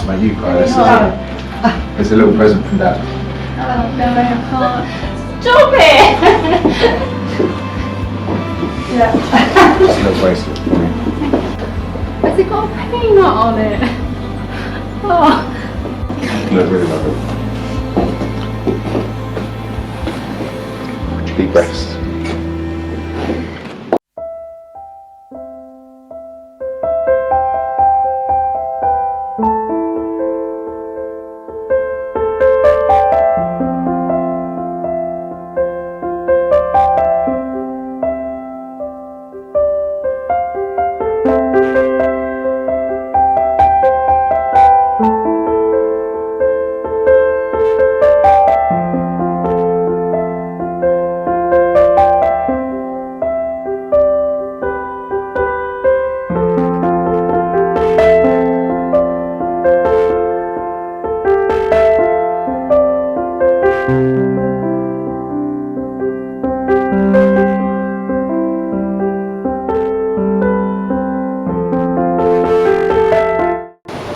to make you cry. It's a little present from Dad. Oh no, I can't. Stop it! Yeah. Just a little bracelet for you. Has it got a peanut on it? Oh. Look, really lovely. Deep breaths.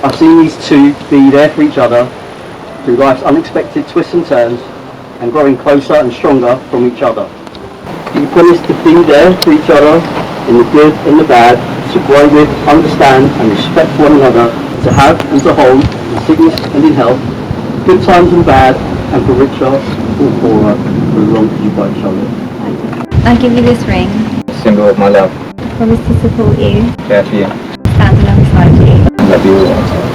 I've seen these two be there for each other through life's unexpected twists and turns and growing closer and stronger from each other. You promise to be there for each other in the good and the bad, to grow with, understand and respect one another, to have and to hold in sickness and in health, good times and bad, and for richer or poorer, for as long as you both shall live. I give you this ring. Symbol of my love. I promise to support you, Care for you. stand alongside you. Love you all.